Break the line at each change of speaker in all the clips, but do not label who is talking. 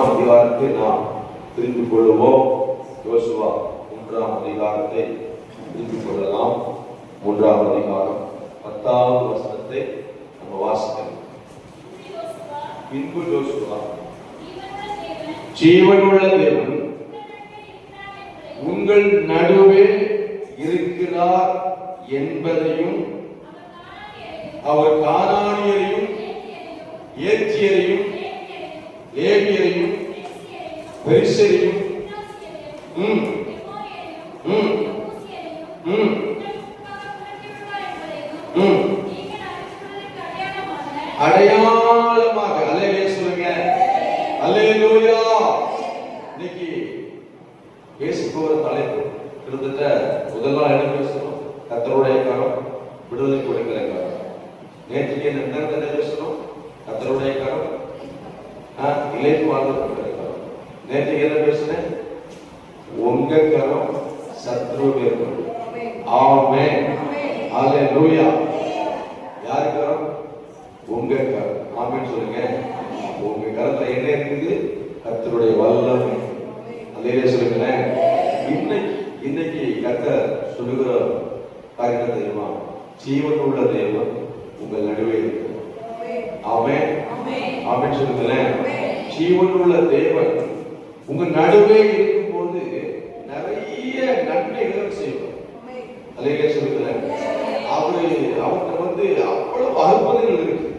அதிகாரத்தை நாம் தெரிந்து கொள்வோம். யோசுவா 3ஆம் அதிகாரத்தை தெரிந்து கொள்ளலாம். 3ஆம் அதிகாரம் 10வது வசனத்தை நம்ம வாசிக்கலாம். பின்பு யோசுவா, ஜீவனுள்ள தேவன் உங்கள் நடுவே இருக்கிறார் என்பதையும் அவர் கானானியரையும் ஏத்தியரையும் லேவியரையும் பெரிசரையும் அடையாளமாக அல்லேலூயா சொல்லுங்க. அல்லேலூயா. இன்னைக்கு பேச போற தலைப்பு கிட்டத்தட்ட முதல் நாள் என்ன பேசணும்? கர்த்தருடைய கரம் விடுதலை கொடுக்கிற கரம். நேற்றுக்கு என்ன பேசணும்? கர்த்தருடைய கரம் இளைப்பு வாழ்க்கை கரம். நேற்றுக்கு என்ன பேசுனேன்? உங்க கரம் சத்ரு இருக்கும். ஆமென். அல்லேலூயா. யாரு கரம்? உங்க கரம். ஆமென் சொல்லுங்க. உங்க கரத்துல என்ன இருக்குது? கர்த்தருடைய வல்லமை. அல்லேலூயா சொல்லுங்க. இன்னைக்கு கர்த்தர் சொல்லுகிற காரியம் தெரியுமா? ஜீவனுள்ள தேவன் உங்கள் நடுவே இருக்கிறார். ஆமென். ஆமென் சொல்லுங்க. ஜீவனுள்ள தேவன் உங்க நடுவே இருக்கும்போது நிறைய நன்மைகளை செய்வார். அல்லேலூயா சொல்லுங்க. அவர்கிட்ட அவ்வளவு அற்புதங்கள் இருக்கு,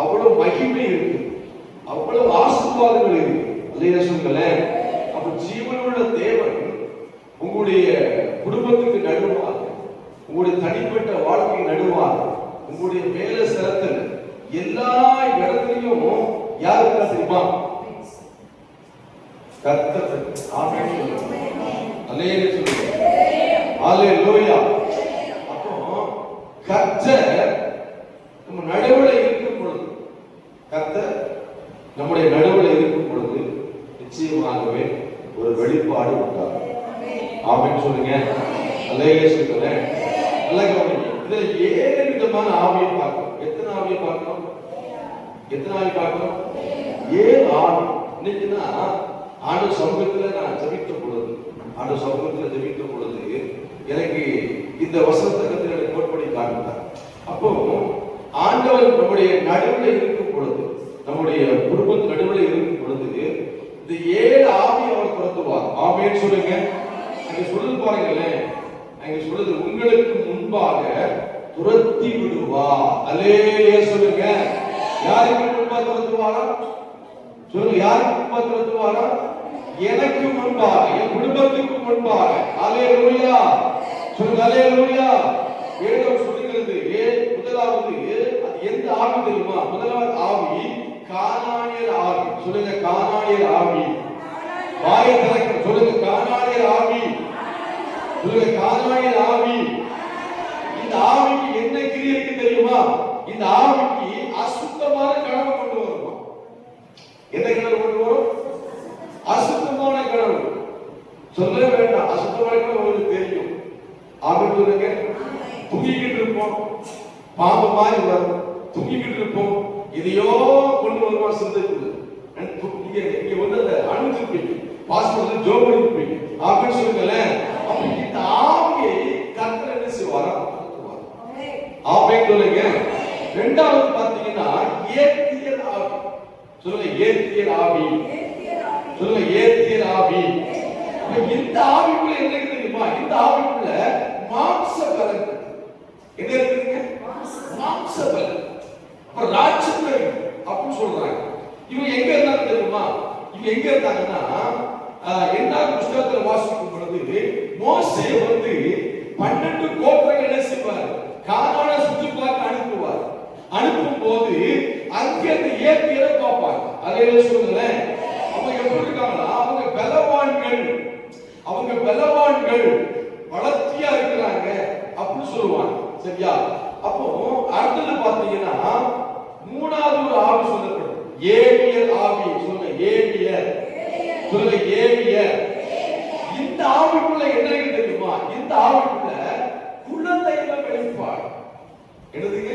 அவ்வளவு மகிமை இருக்கு, அவ்வளவு ஆசீர்வாதங்கள் இருக்கு. அல்லேலூயா சொல்லுங்க. அப்ப ஜீவனுள்ள தேவன் உங்களுடைய குடும்பத்துக்கு நடுவாக, உங்களுடைய தனிப்பட்ட வாழ்க்கைக்கு நடுவாக, உங்களுடைய வேலை ஸ்தலத்தில் எல்லா இடத்திலையும் யாருக்கு தெரியுமா? கர்த்தர். ஆமென். அல்லேலூயா சொல்லுங்க. அல்லேலூயா. அப்போ கர்த்தர் நம்ம நடுவுல இருக்கும் பொழுது, கர்த்தர் நம்முடைய நடுவுல இருக்கும் பொழுது நிச்சயமாகவே ஒரு வெளிப்பாடு உண்டாகும். ஆமென் சொல்லுங்க. அல்லேலூயா சொல்லுங்க. நல்லா கவனிங்க. இதுல 7 விதமான ஆவியை பார்க்கணும். எத்தனை ஆவியை பார்க்கணும்? எத்தனை ஆவி பார்க்கணும்? 7 ஆவி. இன்னைக்குன்னா ஆண்டவர் சமூகத்துல நான் ஜெபித்த பொழுது, ஆண்டவர் சமூகத்துல ஜெபித்த பொழுது எனக்கு இந்த வசனத்தை எனக்கு கோட்படி காண்பித்தார். அப்போ ஆண்டவர் நம்முடைய நடுவில் இருக்கும் பொழுது, நம்முடைய குடும்பத்து நடுவில் இருக்கும் பொழுது இந்த 7 ஆவி அவர் துரத்துவார். ஆமென் சொல்லுங்க. அங்க சொல்லுது பாருங்களேன். அங்க சொல்லுது, உங்களுக்கு முன்பாக துரத்தி விடுவார். அல்லேலூயா சொல்லுங்க. யாருக்கு முன்பாக துரத்துவாரா? சொல்லுங்க. யாருக்கு முன்பாக துரத்துவாரா? எனக்கு முன்பாக, என் குடும்பத்துக்கு முன்பாக. அல்லேலூயா சொல்லுங்க. அல்லேலூயா. வேதம் சொல்லுகிறது, முதலாவது அது எந்த ஆவி தெரியுமா? முதலாவது ஆவி கானானியர் ஆவி. சொல்லுங்க. கானானியர் ஆவி. வாயை திறக்க சொல்லுங்க. கானானியர் ஆவி. சொல்லுங்க. கானானியர் ஆவி. இந்த ஆவிக்கு என்ன கிரியை இருக்கு தெரியுமா? இந்த ஆவிக்கு அசுத்தமான கனவு கொண்டு வரும். என்ன கனவு கொண்டு வரும்? அசுத்தமான கனவு. சொல்ல வேண்டாம். அசுத்தமான கனவு உங்களுக்கு தெரியும். ஆமென் சொல்லுங்க. தூங்கிக்கிட்டு இருப்போம், பாம்பு மாதிரி வரும். தூங்கிக்கிட்டு இருப்போம், இதையோ கொண்டு வருவா சிந்தைக்குள்ள. நீங்க வந்து அதை அனுப்பிச்சிருப்பீங்க, பாஸ்போர்ட் ஜோப் பண்ணிருப்பீங்க. ஆமென் சொல்லுங்களேன். அப்ப இந்த ஆவியை கர்த்தர் என்ன செய்வாரா? ஆமென் சொல்லுங்க. இரண்டாவது பாத்தீங்கன்னா ஏத்தியர் ஆவி. சொல்லுங்க. ஏத்தியர் ஆவி. சொல்லுங்க. ஏத்தியர் ஆவி. இந்த ஆவிக்குள்ள என்ன இருக்கு தெரியுமா? இந்த ஆவிக்குள்ள மாம்ச பலன். என்ன இருக்குங்க? மாம்ச பலன். அப்ப ராட்சதர் அப்படி சொல்றாங்க. இவங்க எங்க இருந்தாங்க தெரியுமா? இவங்க எங்க இருந்தாங்கன்னா, என்ன புத்தகத்துல வாசிக்கும் பொழுது மோசே வந்து 12 கோத்திரங்கள் என்ன செய்வார்? கானானை சுற்றி பார்க்க அனுப்புவார். அனுப்பும் போது அங்கே அந்த ஏத்தியரை பார்ப்பாங்க. அல்லேலூயா சொல்லுங்களேன். அவங்க எப்படி இருக்காங்கன்னா, அவங்க பலவான்கள், அவங்க பலவான்கள், வளர்த்தியா இருக்கிறாங்க அப்படின்னு சொல்லுவாங்க. சரியா? அப்போ அடுத்தது பாத்தீங்கன்னா 3வது ஒரு ஆவி சொல்லப்படும். ஏவியர் ஆவி. சொல்லுங்க. ஏவியர். சொல்லுங்க. ஏவியர். இந்த ஆவிக்குள்ள என்ன இருக்கு தெரியுமா? இந்த ஆவிக்குள்ள குழந்தைகள வெளிப்பாடு. என்னதுங்க?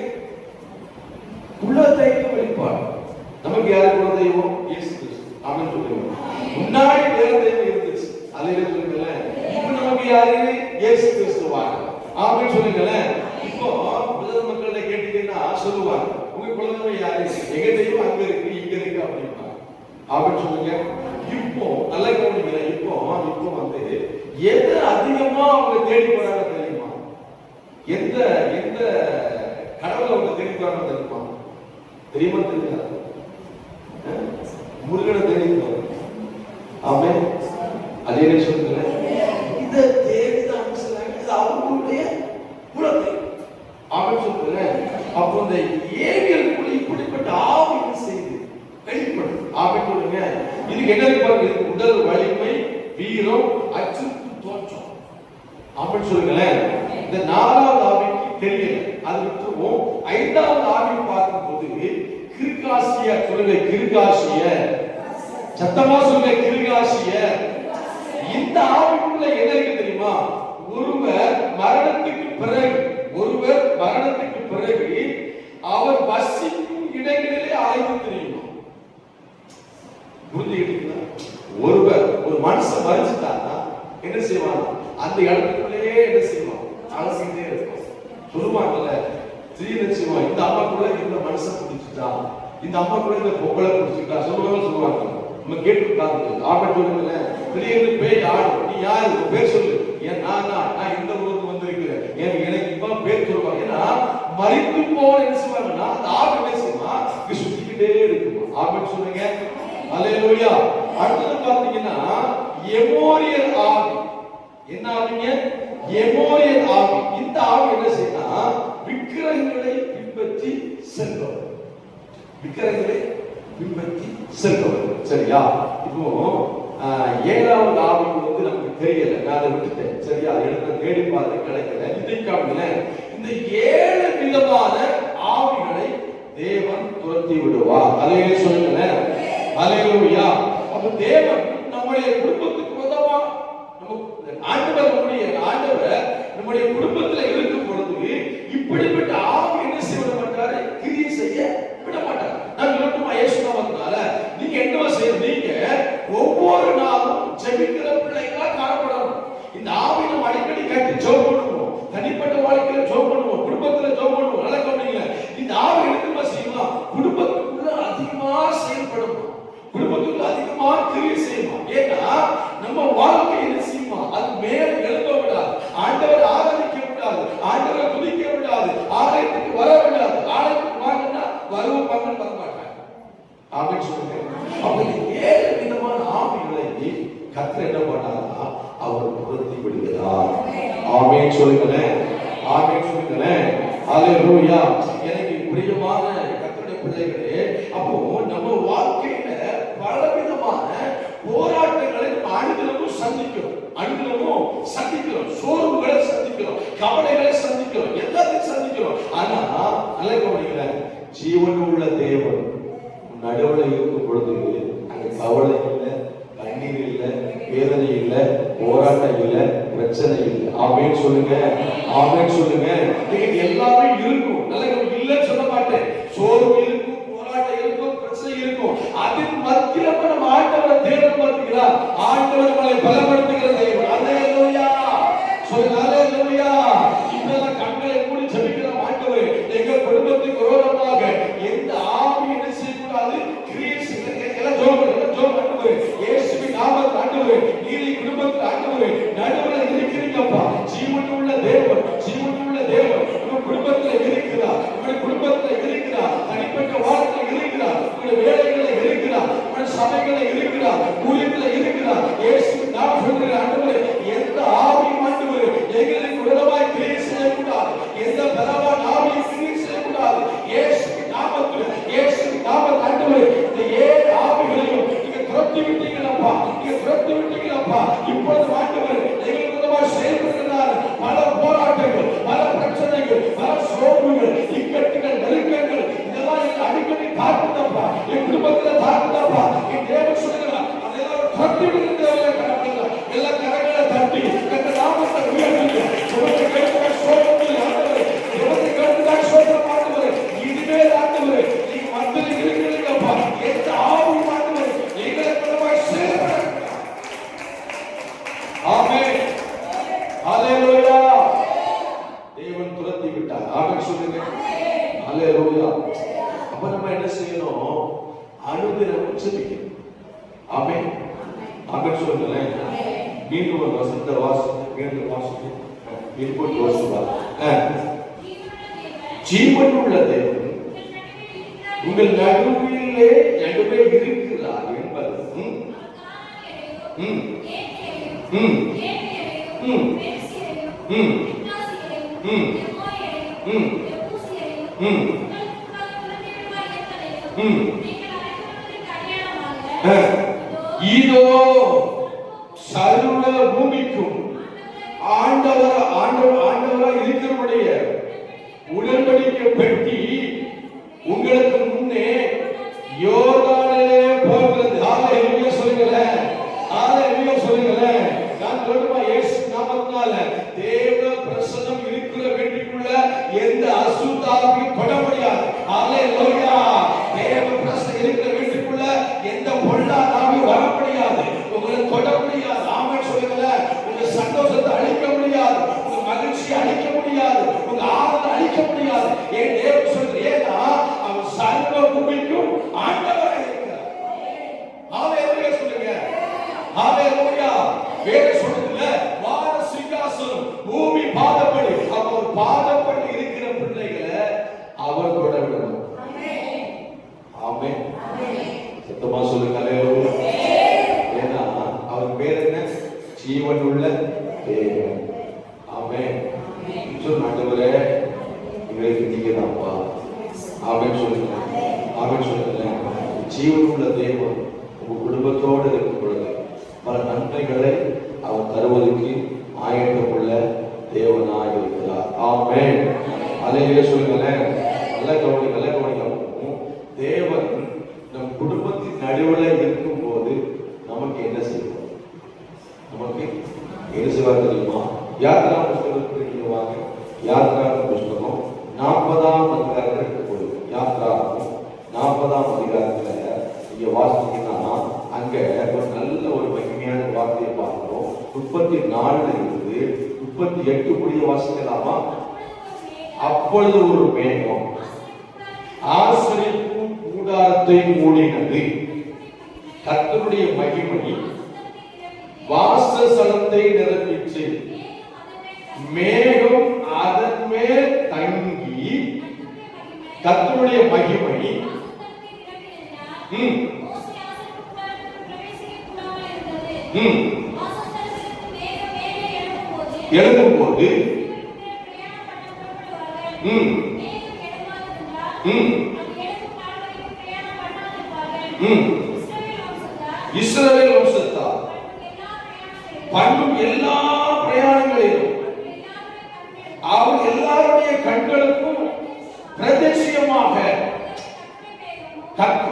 குழந்தைகள வெளிப்பாடு. நமக்கு யாரு குழந்தையோ? இயேசு கிறிஸ்து. ஆமென் சொல்லுங்க. முன்னாடி வேற தெய்வம் இருந்துச்சு. அல்லேலூயா சொல்லுங்களேன். இப்போ நமக்கு யாரு? இயேசு கிறிஸ்துவாக. ஆமென் சொல்லுங்களேன். இப்போ உலக மக்கள்கிட்ட கேட்டீங்கன்னா சொல்லுவாங்க, உங்க குலதெய்வம் யாரு? எங்க தெய்வம் அங்க இருக்கு இங்க இருக்கு அப்படின்னா. ஆமென் சொல்லுங்க. இப்போ நல்ல கவனிங்க. இப்போ வந்து எது அதிகமா அவங்க தேடி போறாங்க தெரியுமா? எந்த எந்த கடவுளை அவங்க தேடி போறாங்க தெரியுமா? தெரியுமா தெரியுமா? முருகனை தேடி போறாங்க. ஆமென். அதே சொல்லுங்க. இத தேடி தான் சொல்றாங்க. இது அவங்களுடைய குலத்தை. ஆமென் சொல்லுங்க. அப்போ இந்த ஏவியலுக்குள்ள இப்படிப்பட்ட ஆவி என்ன செய்யுது? வெளிப்படும். ஆமென் சொல்லுங்க. இதுக்கு என்ன பாருங்க, உடல் வலிமை, வீரம், அச்சுறுத்து தோற்றம். ஆமென் சொல்லுங்களேன். இந்த நாலாவது ஆவிக்கு தெரியல, அது விட்டுருவோம். ஐந்தாவது ஆவி பார்க்கும்போது கிருகாசிய சொல்லுங்க, கிருகாசிய சத்தமா சொல்லுங்க, கிருகாசிய. இந்த ஆவிக்குள்ள என்ன இருக்கு தெரியுமா? ஒருவர் மரணத்துக்கு பிறகு அவர் வசிக்கும் இடங்களிலே அலைந்து தெரியுமா? புரிஞ்சுக்கிட்டீங்களா? ஒரு மனுஷன் மறிச்சுட்டான்னா என்ன செய்வான்? அந்த இடத்துக்குள்ளேயே என்ன செய்வான்? அலசிக்கிட்டே இருக்கும். சொல்லுவாங்கல்ல, ஸ்ரீலட்சுமா இந்த அம்மா கூட இந்த மனுஷன் பிடிச்சிட்டா, இந்த அம்மா கூட இந்த பொம்பளை பிடிச்சிட்டா சொல்லுவாங்க. நம்ம கேட்டுருக்காங்க. ஆபத்து சொல்லுங்கல்ல, திடீர்னு பேய் ஆடும். நீ யாரு? பேர் சொல்லு. ஏன் நான் இந்த ஊருக்கு வந்திருக்கிறேன், எனக்கு இப்ப பேர் சொல்லுவாங்க. ஏன்னா மறித்து போன என்ன செய்வாங்கன்னா அந்த ஆபத்து என்ன செய்யுமா? சுத்திக்கிட்டே இருக்குமா? ஆபத்து சொல்லுங்க. அல்லேலூயா. அடுத்தது பாத்தீங்கன்னா எமோரியல் ஆவி. என்ன ஆவிங்க? எமோரியல் ஆவி. இந்த ஆவி என்ன செய்யனா விக்கிரகங்களை பின்பற்றி செல்பவர். விக்கிரகங்களை பின்பற்றி செல்பவர். சரியா? இப்போ ஏழாவது ஆவி வந்து நமக்கு தெரியல, நான் அதை விட்டுட்டேன். சரியா? எடுத்து தேடி பார்த்து கிடைக்கல. இன்றைக்கான இந்த 7 விதமான ஆவிகளை தேவன் துரத்தி விடுவார். அல்லேலூயா சொல்லுங்களேன். அல்லேலூயா. அப்ப தேவன் நம்முடைய குடும்பத்துக்கு உதவா. ஆண்டவர் நம்முடைய குடும்பத்தில் இருக்கும் பொழுது இப்படிப்பட்ட ஆவி என்ன செய்ய விட மாட்டாரு? கிரியை செய்ய விட மாட்டார். நான் சொல்லட்டுமா? இயேசுனால நீங்க என்ன செய்யணும்? நீங்க ஒவ்வொரு நாளும் ஜெபிக்கிற பிள்ளைகளா காணப்படணும். இந்த ஆவி நம்ம அடிக்கடி கேட்டு ஜெபம் பண்ணுவோம். தனிப்பட்ட வாழ்க்கையில ஜெபம் பண்ணுவோம், குடும்பத்துல ஜெபம் பண்ணுவோம். நல்லா கவனிங்க. இந்த ஆவி எடுத்துமா செய்யலாம், குடும்பத்துக்குள்ள அதிகமா செயல்படும், குடும்பத்துக்குள்ள அதிகமா கிரியை செய்யணும். ஏன்னா நம்ம வாழ்க்கை என்ன செய்யுமா? அது மேல எழுத விடாது, ஆண்டவர் ஆராதிக்க விடாது, ஆண்டவரை துதிக்க விடாது, ஆலயத்துக்கு வர விடாது. ஆலயத்துக்கு வாங்கினா வருவோம் பங்கன் வர மாட்டாங்க. ஆமென் சொல்லுங்க. அப்ப 7 விதமான ஆவிகளை கர்த்தர் என்ன பண்ணாருன்னா அவர் துரத்தி விடுகிறார். ஆமென் சொல்லுங்களேன். ஆமென் சொல்லுங்களேன். அல்லேலூயா. எனக்கு பிரியமான கர்த்தருடைய பிள்ளைகளே, அப்போ நம்ம வாழ்க்கையில பலவிதமான போராட்டங்களை அனுதினமும் சந்திக்கிறோம், சோர்வுகளை சந்திக்கிறோம், கவலைகளை சந்திக்கிறோம், எல்லாத்தையும் சந்திக்கிறோம். ஆனா நல்ல கவனிக்கிறேன், ஜீவன் உள்ள தேவன் நடுவில் இருக்கும் பொழுது அங்க கவலை இல்லை, கண்ணீர் இல்லை, வேதனை இல்லை, போராட்டம் இல்லை, பிரச்சனை இல்லை. ஆமென் சொல்லுங்க. ஆமென் சொல்லுங்க. நீங்க எல்லாமே இருக்கும். நல்ல இல்லைன்னு சொல்ல மாட்டேன். சோர்வு இருக்கும், போராட்டம் இருக்கும், பிரச்சனை இருக்கும். அதின் மத்தியில நம்ம ஆண்டவரை தேவன் பார்த்தீங்களா? ஆண்டவர் நம்மளை பலப்படுத்துகிற தேவன். அல்லேலூயா சொல்லுங்க. அல்லேலூயா. இப்பதான் கண்களை மூடி ஜெபிக்கிற ஆண்டவரே, எங்க குடும்பத்துக்கு விரோதமாக எந்த ஆவி என்ன செய்யக்கூடாது? கிரியேட் எல்லாம் ஜோம் ஆண்டவரே, இயேசுவின் நாமத்தில் ஆண்டவரே, நீதி குடும்பத்தில் ஆண்டவரே நடுவில் இருக்கிறீங்கப்பா. ஜீவன் உள்ள தேவன், ஜீவன் உள்ள தேவன் நம்ம குடும்பத்தில் இருக்கிறார், நம்முடைய குடும்பத்தில் இருக்கிறார், தனிப்பட்ட வாழ்க்கையில் இருக்கிறார், நம்முடைய வேலைகளில் இருக்கிறார், நம்முடைய சபைகளில் இருக்கிறார், ஊழியத்தில் இருக்கிறார். இயேசுவின் நாமம் சொல்கிற ஆண்டவரே, எந்த ஆவியும் ஆண்டவரே எங்களுக்கு விரோதமாய் கிரியை செய்யக்கூடாது, எந்த பலவான ஆவியும் கிரியை செய்யக்கூடாது. இயேசுவின் நாமத்தில், இயேசுவின் நாமத்தில் ஆண்டவரே இந்த 7 ஆவிகளையும் நீங்க துரத்தி விட்டீங்களப்பா, நீங்க துரத்தி விட்டீங்களப்பா. இப்பொழுது ஆண்டவரே எங்களுக்கு விரோதமாய் செயல்படுகிறார் பல போராட்டங்கள், பல பிரச்சனைகள், பல சோர்வுகள், இக்கட்டுகள், நெருக்கங்கள், இதெல்லாம் எங்களை அடிக்கடி தாக்குதப்பா, என் குடும்பத்தில் தாக்குதப்பா. என் தேவன் சொல்லுகிறார், அதெல்லாம் துரத்தி விடுகிறதே கடவுள். எல்லா கரங்களை தட்டி இந்த நாமத்தை உயர்த்துங்க. உங்களை கேட்கிற சோதனை ஆண்டவரே, உங்களை கேட்கிற சோதனை ஆண்டவரே, இதுவே ஆண்டவரே நீங்க மத்தியில் இருக்கிறீங்கப்பா. எந்த ஆவி ஆண்டவரே எங்களை செய்யும். ஆமென். ஆமென் சொல்லுங்களேன். மீண்டும் ஒரு வசனத்தை மீண்டும் வாசித்து இன்புட் வாசிப்பா. ஜீவனுள்ள தேவன் உங்கள் நடுவிலே இருக்கிறார் என்பது இதோ சர்வ பூமிக்கும் ஆண்டவரா இருக்கிறவருடைய உடன்படிக்கை பெட்டி உங்களுக்கு முன்னே யோர்தானிலே போகிறது. ஹalleluya சொல்லுங்களேன். ஹalleluya சொல்லுங்களேன். நான் சொல்லுமா இயேசு நாமத்தினால தேவ பிரசன்னம் இருக்கிற வீட்டுக்குள்ள எந்த அசுத்தாவியும் தொட முடியாது. ஹalleluya. தேவ பிரசன்னம் இருக்கிற வீட்டுக்குள்ள எந்த பொல்லாதாவியும் வர முடியாது. உங்களை தொட முடியாது. ஆமென் சொல்லுங்களேன். உங்க சந்தோஷத்தை அழிக்க முடியாது. உங்க மகிழ்ச்சியை அழிக்க முடியாது. உங்க ஆனந்தத்தை அழிக்க முடியாது. ஏன் தேவன் சொல்றார்? ஏன்னா அவர் சர்வ பூமிக்கும் ஆண்டவராக இருக்கிறார். ஹalleluya சொல்லுங்க. ஹalleluya. வேதம் சொல்லுதுல வான சிங்காசனம் பூமி பாதப்படி, அவர் பாதப்படி இருக்கிற பிள்ளைகளை அவர் தொட விடணும். ஆமென். சத்தமா சொல்லுங்க. ஹalleluya. ஏன்னா அவர் பேர் என்ன? ஜீவனுள்ள தேவன். ஆமென். ஆண்டவரே இவருக்கு நீங்க தான்ப்பா. ஆமென் சொல்லுங்க. ஆமென் சொல்லுங்க. ஜீவனுள்ள தேவன் உங்க குடும்பத்தோடு இருக்கும் பொழுது பல நன்மைகளை அவர் தருவதற்கு ஆயத்தமுள்ள தேவனாக இருக்கிறார். ஆமென். ஹalleluya சொல்லுங்களேன். நல்ல கவனிக்கணும். தேவன் நம் குடும்பத்தின் நடுவில் இருக்கும் போது நமக்கு என்ன செய்வார்? நமக்கு என்ன செய்வார் தெரியுமா? யாத்ரா புஸ்தகத்துக்கு நீங்க வாங்க. யாத்ரா புஸ்தகம் 40ஆம் அதிகாரத்தில் இருக்கக்கூடிய யாத்ரா 40ஆம் அதிகாரத்துல நீங்க வாசிச்சீங்கன்னா அங்க ஒரு நல்ல ஒரு மகிமையான வார்த்தையை பார்க்கிறோம். 34 இருந்து 38 கூடிய வாசிக்கலாமா? அப்பொழுது ஒரு மேகம் ஆசரிப்பு கூடாரத்தை மூடினது. கர்த்தருடைய மகிமை வாசஸ்தலத்தை நிரப்பிற்று. மேகம் அதன் மேல் தங்கி கர்த்தருடைய மகிமை எழுதும்போது இஸ்ரவேல் வம்சத்தார் பண்ணும் எல்லா பிரயாணங்களிலும் அவர் எல்லாருடைய கண்களுக்கும் பிரதட்சியமாக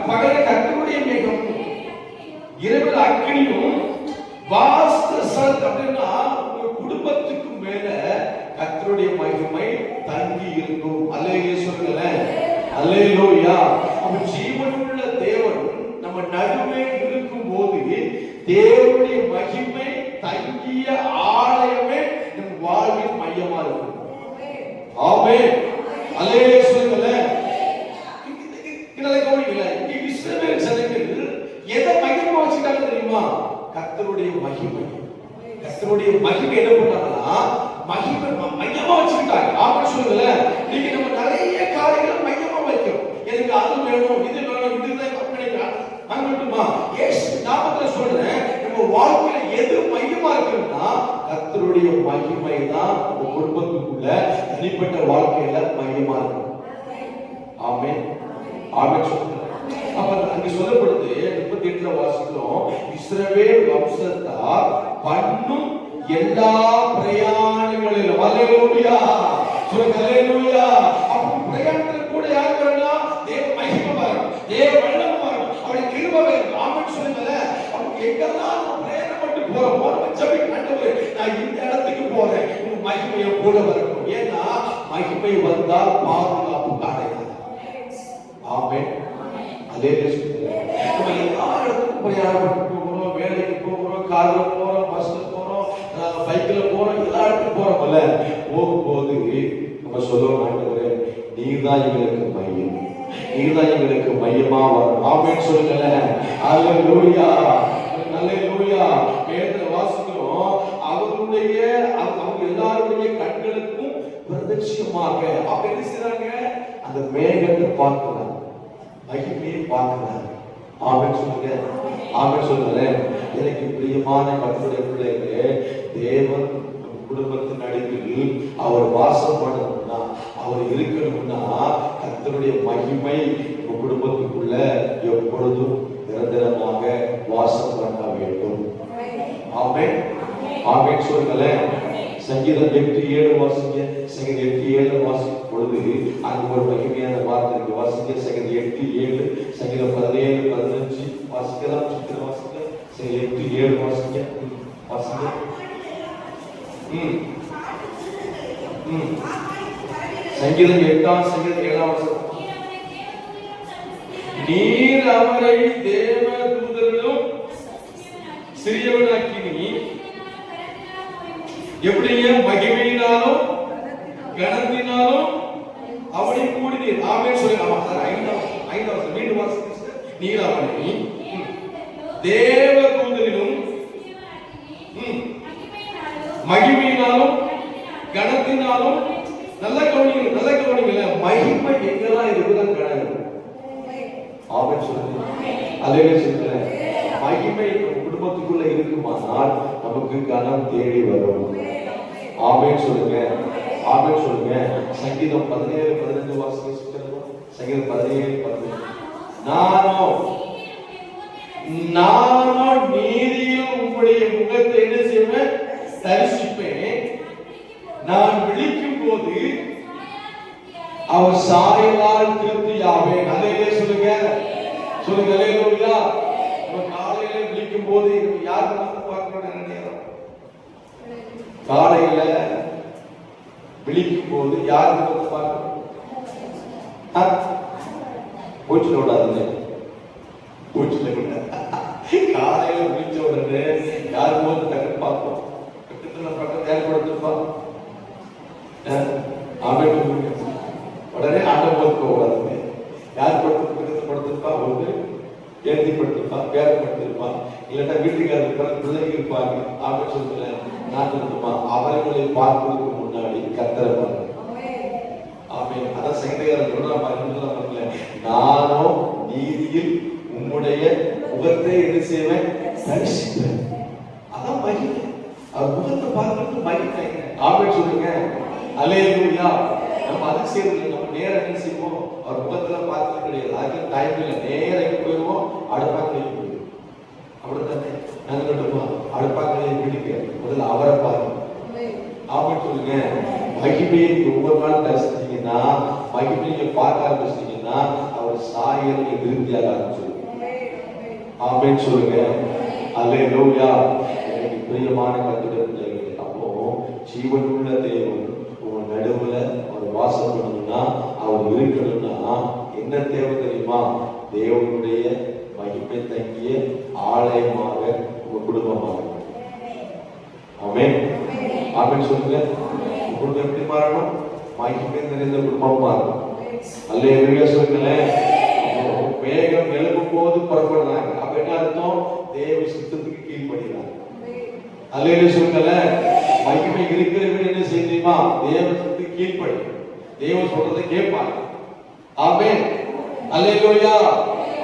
பகல கர்த்தருடைய மேகமும் இரவில் அக்கினியும் வாசஸ்தலம் அப்படின்னா உங்க குடும்பத்துக்கு மேல கர்த்தருடைய மகிமை தங்கி இருக்கும். அல்லேலூயா சொல்லுங்களேன். அல்லேலூயா. அப்ப ஜீவனுள்ள தேவன் நம்ம நடுவே இருக்கும் போது தேவனுடைய மகிமை தங்கிய ஆலயமே நம் வாழ்வின் மையமா இருக்கும். ஆமென். அல்லேலூயா சொல்லுங்களேன். இஸ்ரவேல் ஜனங்கள் எதை மகிமை வச்சுட்டாங்க தெரியுமா? கர்த்தருடைய மகிமை. கர்த்தருடைய மகிமை என்ன பண்ணாங்கன்னா மகிமை மையமா வச்சுக்கிட்டாங்க. ஆமென் சொல்லுங்களேன். நீங்க நம்ம நிறைய காரியங்களை மையமா வைக்கிறோம். எனக்கு அது வேணும், இது வேணும், இதுதான் கற்பனைக்கிறான் அங்கட்டுமா? இயேசு நாமத்துல சொல்றேன், நம்ம வாழ்க்கையில எது மையமா இருக்குன்னா கர்த்தருடைய மகிமை தான் உங்க குடும்பத்துக்குள்ள தனிப்பட்ட வாழ்க்கையில மையமா இருக்கும். ஆமென். ஆமென் சொல்லுங்க. அப்ப அங்க சொல்லப்படுது 38ல வாசிக்கிறோம், இஸ்ரவேல் வம்சத்தார் பண்ணும் எல்லா பிரயாணங்களிலும். அல்லேலூயா சொல்லுங்க. அல்லேலூயா. அப்ப பிரயாணத்துல கூட யார் வரனா? தேவ மகிமை வரும், தேவ வல்லமை வரும், அவருடைய கிருபை வரும். ஆமென் சொல்லுங்க. அப்ப எங்கெல்லாம் நம்ம பிரயாணப்பட்டு போறோம் ஜெபிக்க ஆண்டவரே நான் இந்த இடத்துக்கு போறேன், உங்க மகிமையை கூட வரணும். ஏன்னா மகிமை வந்தால் பாதுகாப்பு அடையலாம். ஆமென். அதே நம்ம எல்லா இடத்துக்கும் பிரயாணப்பட்டு போகிறோம், வேலைக்கு போகிறோம், கார்ல போறோம், பஸ்ல போறோம், பைக்ல போறோம், எல்லா இடத்துக்கும் போறோம்ல. போகும்போது நம்ம சொல்லுவோம், ஆண்டவரே நீங்க தான் எங்களுக்கு மையம், நீதான் எங்களுக்கு மையமா வரும். ஆமென் சொல்லுங்களேன். அல்லேலூயா, அல்லேலூயா. வேதத்தை வாசிக்கிறோம், அவருடைய அவங்க எல்லாருடைய கண்களுக்கும் பிரதட்சியமாக அப்ப என்ன செய்றாங்க? அந்த மேகத்தை பார்க்கிறாங்க, மகிமையை பார்க்கிறாங்க. ஆமென் சொல்லுங்க, ஆமென் சொல்லுங்களேன். எனக்கு பிரியமான கர்த்தருடைய பிள்ளைகளே, தேவன் குடும்பத்தின் நடுவில் அவர் வாசம் பண்ணணும்னா, அவர் இருக்கணும்னா, கர்த்தருடைய மகிமை குடும்பத்துக்குள்ள எப்பொழுதும் நிரந்தரமாக வாசம் பண்ண வேண்டும். ஆமென், ஆமென் சொல்லுங்களேன். சங்கீதம் 8:7 வாசிங்க. சங்கீதம் 8:7 வாசிக்கும் பொழுது அங்கு ஒரு மகிமையான வார்த்தை இருக்கு. வாசிங்க சங்கீதம் 8:7, சங்கீதம் 17:15 வாசிக்கலாம். சித்திர வாசிங்க. சங்கீதம் 8:7 வாசிங்க, வாசிங்க. சங்கீதம் 8 சங்கீதம் 7 வசனம். நீர் அவரை தேவ தூதரிலும் சிறியவனாக்கினி, எப்படிங்க? மகிமையினாலும் கனத்தினாலும் அவனை கூடினீர். ஆமென் சொல்லுங்க. ஐந்தாவது மீண்டும் வாசிங்க. நீர் அவனை தேவ தூதரிலும் மகிமையினாலும் கனத்தினாலும், நல்ல கவனிங்க, நல்ல கவனிங்க. மகிமை எங்கெல்லாம் இருக்குதான் கனவு. ஆமென் சொல்லுங்க. அல்லேலூயா சொல்லுங்க. மகிமை குடும்பத்துக்குள்ள இருக்குமானால் நமக்கு கனம் தேடி வரும். ஆமென் சொல்லுங்க, ஆமென் சொல்லுங்க. சங்கீதம் 17:15 வாசிங்க. சங்கீதம் 17:15. நானோ நீதியில் உம்முடைய முகத்தை என்ன செய்வேன்? தரிசிப்பேன். நான் விழிக்கும் போது அவர் சாயலால் திருப்தியாவேன். அல்லேலூயா சொல்லுங்க, சொல்லுங்க. அல்லேலூயா. காலையில விழிக்கும் போது யார் பார்க்கணும்? நேரம் காலையில விழிக்கும் போது யார் பார்க்கணும்? பூச்சில விடாதுங்க, பூச்சில விட. காலையில விழிச்ச உடனே யார் போது டக்கு பார்ப்போம். பக்கத்துல ஏற்படுத்திருப்பா. உடனே ஆட்டோக்கு போகாதுங்க. யார் படுத்திருப்பா? ஒன்று எழுதி படுத்திருப்பா, பேர படுத்திருப்பா, இல்லைன்னா வீட்டுக்காரர் இருப்பாங்க, பிள்ளைங்க இருப்பாங்க. ஆமென் சொல்லுங்க. நான் இருந்துமா அவர்களை பார்ப்பதற்கு முன்னாடி கர்த்தரை பாருங்க. ஆமென். அதான் சங்கீதக்காரர் சொல்றா பாருங்க, நானோ நீதியில் உம்முடைய முகத்தை என்ன செய்வேன்? தரிசிப்பேன். அதான் மகிமை. அவர் முகத்தை பார்க்கறது மகிமை. ஆமென் சொல்லுங்க. அல்லேலூயா. நம்ம அதுக்கு செய்யறது, நம்ம நேரம் என்ன செய்வோம்? அவர் முகத்துல பார்க்கறது கிடையாது. அதுக்கு டைம் இல்லை. நேரம் போயிடுவோம், அடுப்பாக்கலையும் போயிடுவோம். அப்படித்தானே? நாங்கள் கட்டுப்போம், அடுப்பாக்கலையும் பிடிக்க முதல்ல அவரை பாருங்க. ஆமென் சொல்லுங்க. மகிமையை ஒவ்வொரு நாள் தரிசித்தீங்கன்னா, மகிமையை பார்க்க ஆரம்பிச்சிட்டீங்கன்னா, அவர் சாயலை விரும்பியாக ஆரம்பிச்சிருங்க. ஆமென் சொல்லுங்க. அல்லேலூயா. எனக்கு பிரியமான கர்த்தருடைய பிள்ளைகளே, அப்போ ஜீவனுள்ள தேவன் உங்க நடுவுல அவர் வாசம் பண்ணணும்னா, அவர் இருக்கணும்னா என்ன தேவை தெரியுமா? தேவனுடைய மகிமை தங்கிய ஆலயமாக உங்க குடும்பமாக. ஆமென், ஆமென் சொல்லுங்க. குடும்பம் எப்படி மாறணும்? மகிமை நிறைந்த குடும்பம் மாறணும். அல்லேலூயா சொல்லுங்களேன். வேகம் எழுப்பும் போது புறப்படுறாங்க. அப்ப என்ன அர்த்தம்? தேவ சித்தத்துக்கு கீழ்படுகிறாங்க. அல்லேலூயா சொல்லுங்களேன். மகிமை இருக்கிறவங்க என்ன செய்யுமா? தேவ சித்தத்துக்கு கீழ்படி, தேவ சொல்றதை கேட்பாங்க. ஆமென், அல்லேலூயா.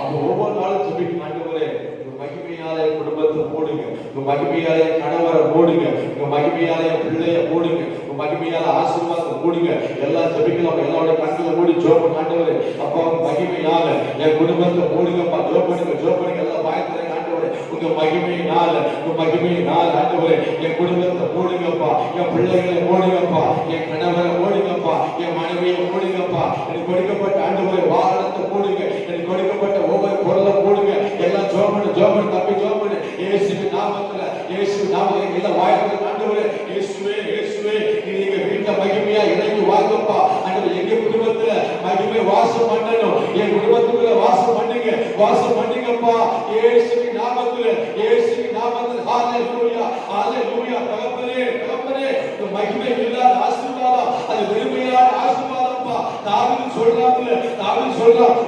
அப்ப ஒவ்வொரு நாளும் ஜெபிக்கணும். ஆண்டவரே, உங்க மகிமையால குடும்பத்தை மூடுங்க, உங்க மகிமையால கணவரை மூடுங்க, உங்க மகிமையால பிள்ளைய மூடுங்க, உங்க மகிமையால ஆசீர்வாதத்தை மூடுங்க. எல்லாம் ஜெபிக்கலாம். எல்லாரோட கண்களை மூடி ஜெபம் பண்ண. ஆண்டவரே, அப்பா உங்க மகிமையால என் குடும்பத்தை மூடுங்கப்பா. ஜெபம் பண்ணுங்க, ஜெபம் பண்ணுங்க. எல்லாம் வாய்த்துறேன். ஆண்டவரே, உங்க மகிமையினால, உங்க மகிமையினால ஆண்டவரே என் குடும்பத்தை மூடுங்கப்பா, என் பிள்ளைகளை மூடுங்கப்பா, என் கணவரை மூடுங்கப்பா, என் மனைவியை மூடுங்கப்பா. எனக்கு கொடுக்கப்பட்ட ஆண்டவரே வாகனத்தை மூடுங்க, எனக்கு கொடுக்கப்பட்ட ஒவ்வொரு பொருளை மூடுங்க. எல்லாம் ஜெபம் ஜெபம் தப்பி ஜெபம் இயேசுவின் நாமத்துல, இயேசுவின் நாமத்துல எல்லாம் வாய்த்துறேன். ஆண்டவரே இயேசுவே, இயேசுவே, நீங்க வீட்டை மகிமையா இறங்கி வாங்கப்பா. ஆண்டவரே எங்க குடும்பத்துல மகிமை வாசம் பண்ணணும். என் குடும்பத்துக்குள்ள வாசம் பண்ணுங்க, வாசம் பண்ணுங்கப்பா. இயேசுவின் நாமத்துல, இயேசுவின் நாமத்துல. ஹalleluya, ஹalleluya. தகப்பனே, தகப்பனே, இந்த மகிமை இல்லாத ஆசீர்வாதம் அது வெறுமையான ஆசீர்வாதம்ப்பா. தாவீது சொல்றாங்க, தாவீது சொல்றான்,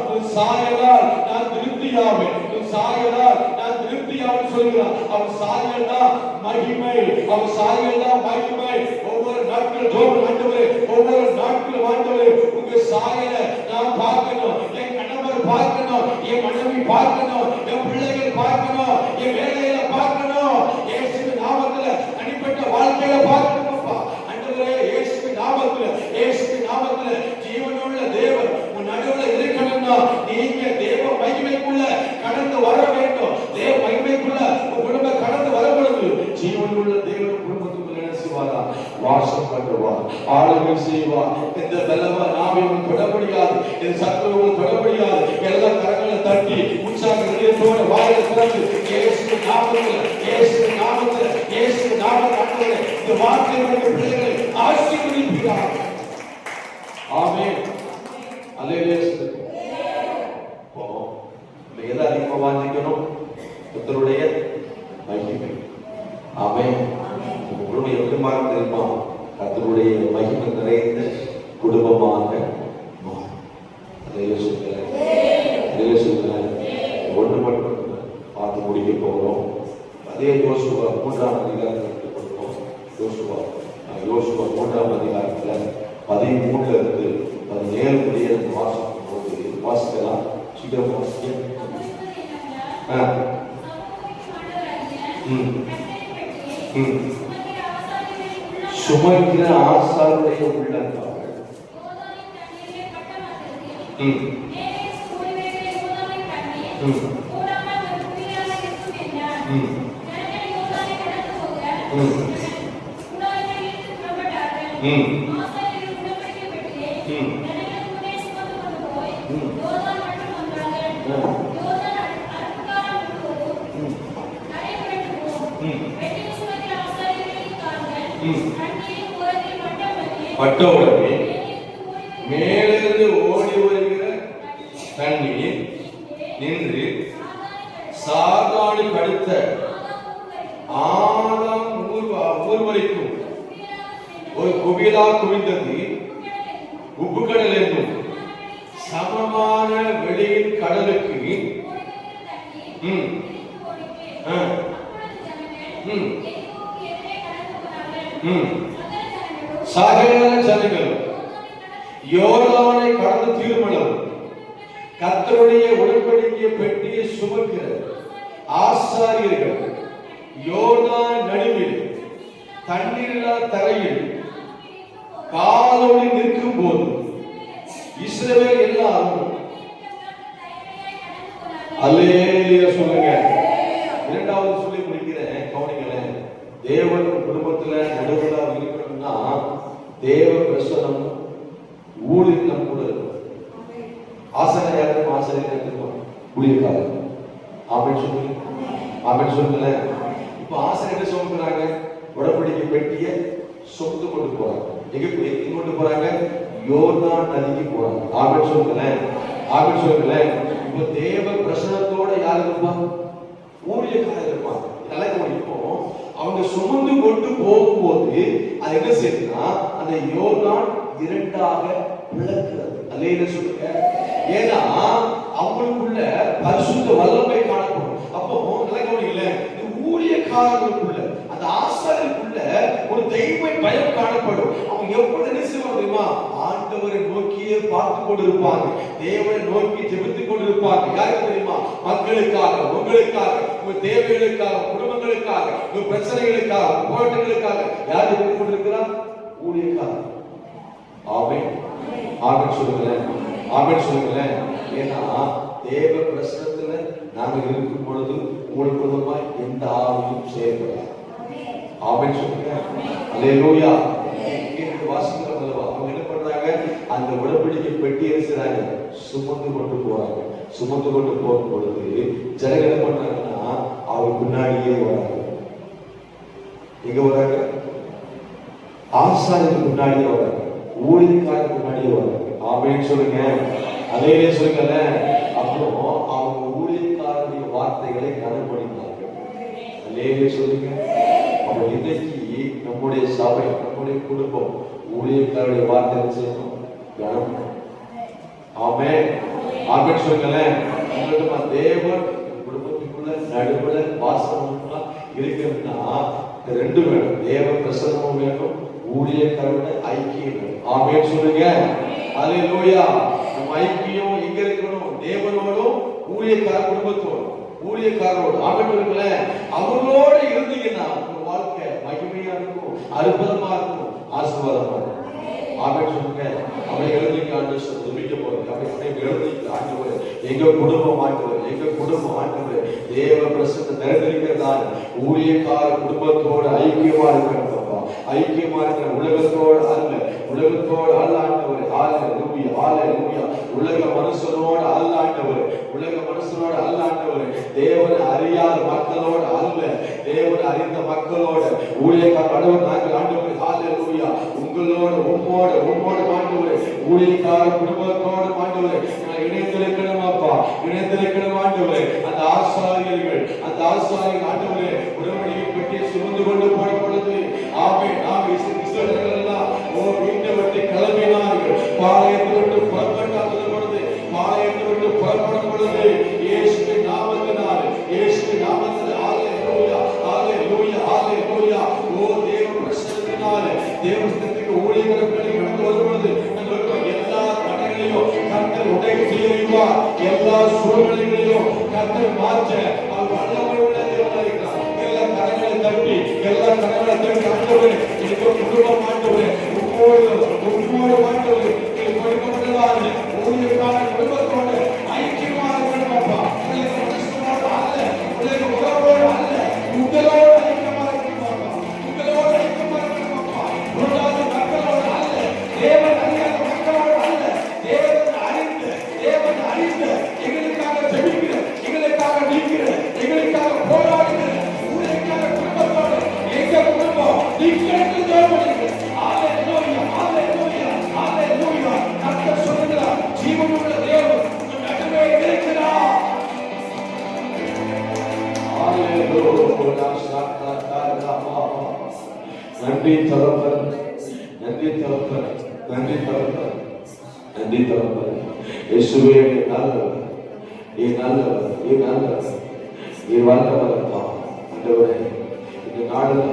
சொல்கிறார், அவர் சாயல் தான் மகிமை, அவர் சாயல் தான் மகிமை. ஒவ்வொரு நாட்கள் ஜோம் ஆண்டவரே, ஒவ்வொரு நாட்கள் ஆண்டவரே உங்க சாயலை நான் பார்க்கணும், என் கணவர் பார்க்கணும், என் மனைவி பார்க்கணும், என் பிள்ளைகள் பார்க்கணும், என் வேலையில பார்க்கணும், இயேசுவின் நாமத்துல தனிப்பட்ட வாழ்க்கையில பார்க்கணும்ப்பா. ஆண்டவரே இயேசுவின் நாமத்துல, இயேசுவின் நாமத்துல ஜீவனுள்ள தேவன் உன் நடுவுல இருக்கணும்னா நீங்க தேவ மகிமைக்குள்ள கடந்து வர வேண்டும். தேவ மகிமைக்குள்ள உன் குடும்பம் கடந்து வர பொழுது ஜீவனுள்ள தேவன் குடும்பத்துக்குள்ள என்ன செய்வாரா? வாசம் பண்ணுவார், ஆளுகை செய்வார். இந்த பலவ நாவையும் தொட முடியாது, இந்த சத்துருவும் தொட முடியாது. எல்லா கரங்களை தட்டி உற்சாக இதயத்தோட வாயை திறந்து இயேசுவின் நாமத்துல, இயேசுவின் நாமத்துல, இயேசுவின் நாமத்துல இந்த வார்த்தை பிள்ளைகளை ஆசீர்வதிப்பீராக. ஆமென். அல்லேலூயா. எதை அதிகமாக வாஞ்சிக்கணும்? கர்த்தருடைய மகிமை. ஆமென். குடும்பம் எப்படி மாறும் தெரியுமா? கர்த்தருடைய மகிமை நிறைந்த குடும்பமாக மாறும். ஒன்று மட்டும் பார்த்து முடிக்க போகிறோம். அதே யோசுவா 3ஆம் அதிகாரத்தை கொடுப்போம். யோசுவா 3ஆம் அதிகாரத்தில் 13 இருந்து 17 முடிய வாசிக்கும் போது வாசிக்கலாம். சீக்கிரம் வாசிக்க. சுமக்கிற ஆசாருடைய உள்ளங்கள் பட்டவுடனே மேலிருந்து ஓடி வருகிற தண்ணீர் நின்று சாத்தானை கடுத்த ஆதாம் ஊர் வரைக்கும் ஒரு குபிலா குவிந்தது. உப்புக்கடல் என்னும் சமமான வெளியின் கடலுக்கு சகல ஜனங்கள் யோர்தானை கடந்து தீர்மானம் கர்த்தருடைய உடன்படிக்கை பெட்டியை சுமக்கிற ஆசாரியர்கள் யோர்தான் நடுவில் தண்ணீரில்லா தரையில் காலோடி நிற்கும் போது இஸ்ரவேல் எல்லாரும் அல்லேலூயா சொல்லுங்க. இரண்டாவது சொல்லி முடிக்கிறேன், கவனிங்களேன். தேவன் குடும்பத்துல நடுவுல இருக்கணும்னா தேவ பிரசனம் ஊழியர் நம்ம கூட இருக்கும். ஆசிரியர் இருக்கும், ஊழியக்காரர். ஆமென் சொல்லுங்க, ஆமென் சொல்லுங்க. இப்ப ஆசிரியர் சொல்றாங்க, உடன்படிக்கை பெட்டிய சொத்து கொண்டு போறாங்க. எங்க கொண்டு போறாங்க? யோர்தான் நதிக்கு போறாங்க. ஆமென் சொல்லுங்க, ஆமென் சொல்லுங்க. இப்ப தேவ பிரசனத்தோட யார் இருப்பாங்க? ஊழியக்காரர் இருப்பாங்க. இப்போ அவங்க சுமந்து கொண்டு போகும்போது அது என்ன செய்யுதுன்னா அந்த யோர்தான் இரண்டாக பிளக்கிறது. அல்லேலூயா சொல்லுங்க. ஏன்னா அவங்களுக்குள்ள பரிசுத்த வல்லமை காணப்படும். அப்போ நிலைக்கணும் இல்ல, ஊழியக்காரர்களுக்குள்ள அந்த ஆசாரியருக்குள்ள ஒரு தெய்வ பயம் காணப்படும். அவங்க எப்பொழுது என்ன செய்வாங்க தெரியுமா? ஆண்டவரை நோக்கியே பார்த்து கொண்டிருப்பாங்க, தேவனை நோக்கி ஜெபித்துக் கொண்டிருப்பாங்க. யாருக்கு தெரியுமா? மக்களுக்காக, உங்களுக்காக, உங்க தேவைகளுக்காக, குடும்பங்களுக்காக, உங்க பிரச்சனைகளுக்காக, போராட்டங்களுக்காக. யார் ஜெபித்துக் கொண்டிருக்கிறார்? ஊழியக்காரர். ஆமென், ஆமென் சொல்லுங்களேன், ஆமென் சொல்லுங்களேன். ஏன்னா தேவ பிரசனத்துல நாங்க இருக்கும் பொழுது உங்களுக்கு எந்த ஆவியும் செயல்படாது. ஆமென் சொல்லுங்க, அல்லேலூயா. வாசிக்கிறோம் அல்லவா? அவங்க என்ன பண்றாங்க? அந்த உடன்படிக்கை பெட்டி இருக்கிறாங்க, சுமந்து கொண்டு போறாங்க. சுமந்து கொண்டு போகும் பொழுது ஜனங்கள் என்ன பண்றாங்கன்னா அவங்க முன்னாடியே வராங்க. எங்க வராங்க? ஆசாரியருக்கு முன்னாடியே வராங்க, ஊழியக்காரருக்கு முன்னாடியே வராங்க. ஆமென் சொல்லுங்க, அதே சொல்லுங்கல்ல. அப்புறம் அவங்க ஊழியக்காரருடைய வார்த்தைகளை கனப்படுத்தினார்கள். அல்லேலூயா சொல்லுங்க. அப்ப இன்னைக்கு நம்முடைய சபை, நம்முடைய குடும்பம் ஊழியக்காரருடைய வார்த்தை செய்யணும், கனம். ஆமென், ஆமென் சொல்லுங்களேன். தேவன் குடும்பத்துக்குள்ள நடுவுல வாசனமா இருக்குன்னா ரெண்டு வேணும். தேவ பிரசன்னமும் வேணும், ஊழியக்காரோட ஐக்கியம் வேணும். ஆமென் சொல்லுங்க. அல்லேலூயா. நம்ம ஐக்கியம் எங்க இருக்கணும்? தேவனோடும் ஊழியக்கார குடும்பத்தோடும் ஊழியக்காரோடு ஆகட்டும்ல. அவங்களோட இருந்தீங்கன்னா உங்க வாழ்க்கை மகிமையா இருக்கும், அற்புதமா இருக்கும், ஆசீர்வாதமா இருக்கும். ஆமென் சொல்லுங்க. அவரை எழுதிக்க ஆண்டு ஜெபிக்க போறோம். அவரை எழுதிக்க ஆண்டவர் எங்க குடும்பம் ஆண்டவர், எங்க குடும்பம் ஆண்டவர் தேவ பிரசன்ன நிறைந்திருக்கிறதால் ஊழியக்கார குடும்பத்தோடு ஐக்கியமா இருக்கணும். ஐக்கியமா இருக்கிற உலகத்தோடு அல்ல, உலகத்தோடு அல்ல ஆண்டவர். ஹalleluya, ஹalleluya. உலக மனுஷனோடு அல்ல ஆண்டவர், உலக மனுஷனோடு அல்ல ஆண்டவர். தேவனை அறியாத மக்களோடு அல்ல, தேவனை அறிந்த மக்களோடு ஊழியக்கார ஆண்டவர் நாங்கள் ஆண்டவர். ஹalleluya. உங்களோடு உம்மோடு ஆண்டவர் ஊழியக்கார குடும்பத்தோடு ஆண்டவர் இணைந்திருக்கணும். அப்பா இணைந்திருக்கணும் ஆண்டவர். அந்த ஆசாரியர்கள் ஆண்டவரே உடன்படிக்கை பெட்டியை சுமந்து கொண்டு போன பொழுது ஆமென் நாம் இஸ்ரவேலர்கள் எல்லாம் வீட்டை விட்டு கிளம்பினார்கள். பாளையத்தை விட்டு புறப்பட்டார்கள் பொழுது பாளையத்தை விட்டு புறப்படும் பொழுது இயேசுவின் நாமத்தினால் ஹalleluya, ஹalleluya, ஹalleluya. ஓ தேவ பிரசன்னத்தினால் தேவஸ்தத்துக்கு ஊழியர்களை கடந்து வரும் பொழுது எல்லா தடைகளையும் கர்த்தர் உடைத்து செய்வார். எல்லா சூழ்நிலைகளையும் கர்த்தர் மாற்ற அவர் வல்லமை உள்ள தேவனாக இருக்கிறார். எல்லா தடைகளை தட்டி ஆண்டவரே எங்க குடும்பம் ஆண்டவரே உம்மோடு ஆண்டவரே கொடுக்கப்பட்டதான ஊழியக்கார குடும்பத்தோடு ஐக்கியமா இருக்கணும். அப்பா உலகோடு அல்ல, உங்களோடு ஐக்கியமா இருக்கணும். உங்களோடு ஐக்கியமா இருக்கணும். அப்பா உலகாத மக்களோடு அல்ல, தேவன் அறியாத மக்களோடு அல்ல, தேவன் அறிந்த எங்களுக்காக ஜெபிக்கிற, எங்களுக்காக நிற்கிற, எங்களுக்காக போராடுகிற ஊழியக்கார குடும்பத்தோடு எங்க குடும்பம் நீங்களுக்கு தேவைப்படுகிறது. ஹalleluya, ஹalleluya, ஹalleluya. கர்த்தர் சொல்கிறார், ஜீவனுள்ள தேவன் உங்கள் நடுவே இருக்கிறார். ஹalleluya. நன்றி தகப்பன், நன்றி தகப்பன், நன்றி தகப்பன், நன்றி தகப்பன். இயேசுவே நல்லவர், நீ நல்லவர், நீ நல்லவர், நீ வல்லவர். அப்பா ஆண்டவரே இந்த நாளில்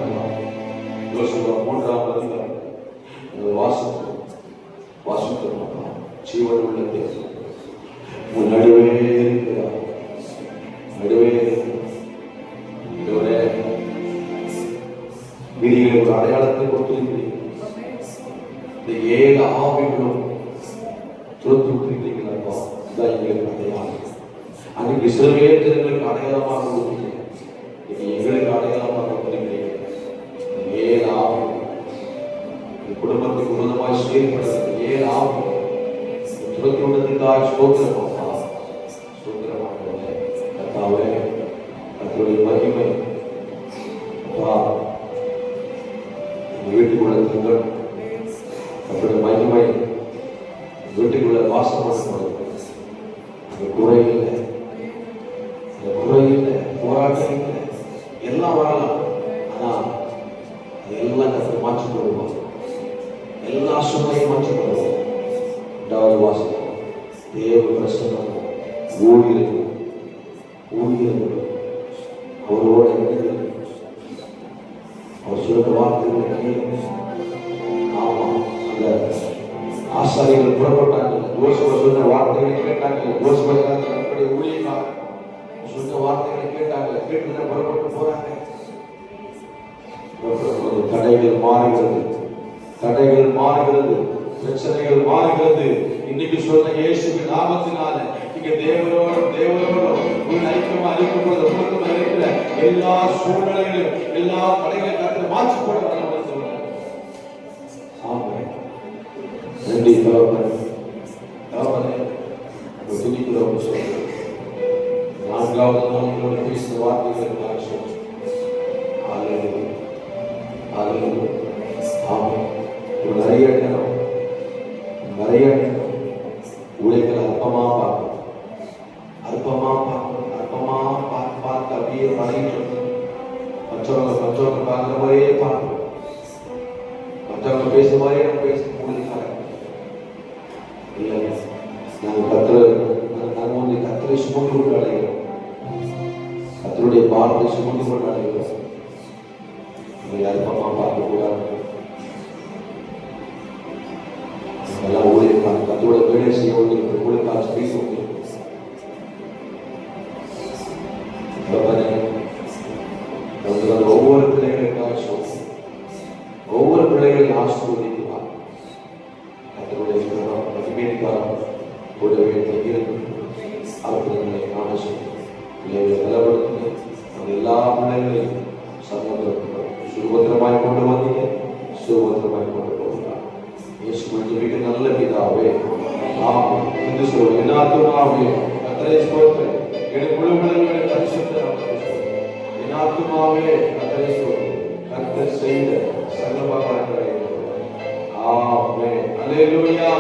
யோசுவா 3ஆம் அதிகாரம் வாசிக்கிறோம். ஜீவனுள்ள தேவன் உன் நடுவே இருக்கிறார், நடுவே இருக்கிறார். விதிகளை ஒரு அடையாளத்தை கொடுத்திருக்கிறீர்கள். இந்த 7 ஆவிகளும் துரத்து விட்டிருக்கிறீர்கள். அப்பா இதான் எங்களுக்கு அடையாளம். அன்றைக்கு இஸ்ரவேல் ஜனங்களுக்கு அடையாளமாக கொடுக்கிறீர்கள், எங்களுக்கு அடையாளமாக கொடுக்கிறீர்கள். 7 ஆவிகள் குடும்பத்துக்கு உன்னதமாய் செயல்படுகிறது. 7 ஆவிகள் துரத்து விட்டதுக்காக ஸ்தோத்திரம். அப்பா ஸ்தோத்திரமாக கர்த்தாவே, கர்த்தருடைய மகிமை அப்பா வீட்டுக்குள்ள தங்கள் கர்த்தருடைய மகிமை வீட்டுக்குள்ள வாசம் பண்ணப்படுது. அந்த குறையில் போராட்டம் இல்லை, எல்லாம் வரலாம். ஆனா எல்லாம் கர்த்தர் மாற்றி கொள்வோம், எல்லா சூழ்நிலையும் மாற்றி கொள்வோம். 2வது வாசகம் தேவ பிரசன்னம் ஊழியர்கள் அவரோட அவர் சொல்ற வார்த்தைகளை ஆமா அந்த ஆசாரியர்கள் புறப்பட்டாங்க. யோசுவா சொன்ன வார்த்தைகளை கேட்டாங்க. யோசுவா அப்படி ஊழியக்காரர் சொன்ன வார்த்தைகளை கேட்டாங்க. கேட்டு புறப்பட்டு போறாங்க. தடைகள் மாறுகிறது, பிரச்சனைகள் மாறுகிறது. இன்னைக்கு சொன்ன இயேசுவின் நாமத்தினால இங்க தேவனோடு உன் ஐக்கியமா அறிக்கப்படுது. உங்களுக்கு இருக்கிற எல்லா சூழ்நிலைகளும் எல்லா தடைகளை கற்று மாற்றி போட நன்றி தகப்பனே. துதிக்கிறோம். 4வது நாள் பேசின வார்த்தைகள் நிறைய உழைகளை அற்பமா பார்க்க அப்படியே பழகிட்டு மற்றவங்க பார்க்குற மாதிரியே பார்க்கணும். மற்றவங்க பேசுற மாதிரியே நம்ம பேச முடியாது. இல்லை நாங்கள் கத்திரை சுமந்து கொண்டு அடைகிறோம். கர்த்தருடைய வார்த்தை சுமந்து கொண்டாடுகிறோம். உங்களை அற்பமா பார்க்க கூடாது. எல்லாம் ஊழியர்கள் கத்தோட வேலை செய்ய உங்களுக்கு ஊழியக்காக பேச உங்களுக்கு ஒவ்வொரு பிள்ளைகளுக்காக சொல்லும். ஒவ்வொரு பிள்ளைகளையும் ஆசீர்வதிக்கிறார். கத்தருடைய மகிமைக்காக கூடவே அவர்களை காண சொல்லி பிள்ளைகளை பலப்படுத்துங்க. அந்த எல்லா பிள்ளைகளையும் சமூகம் சுபத்திரமாய் கொண்டு வந்தீங்க, சுபத்திரமாய் கொண்டு போகிறார். இயேசுவின் வீட்டு நல்ல பிதாவே, ஆமென் என்று சொல்லி என்னாத்துமாவே கர்த்தரை ஸ்தோத்திரம். என் குழுக்களை பரிசுத்த என் ஆத்துமாவே கர்த்தரை ஸ்தோத்திரம். கர்த்தர் செய்த சகல உபகாரங்களை ஆமென். அல்லேலூயா.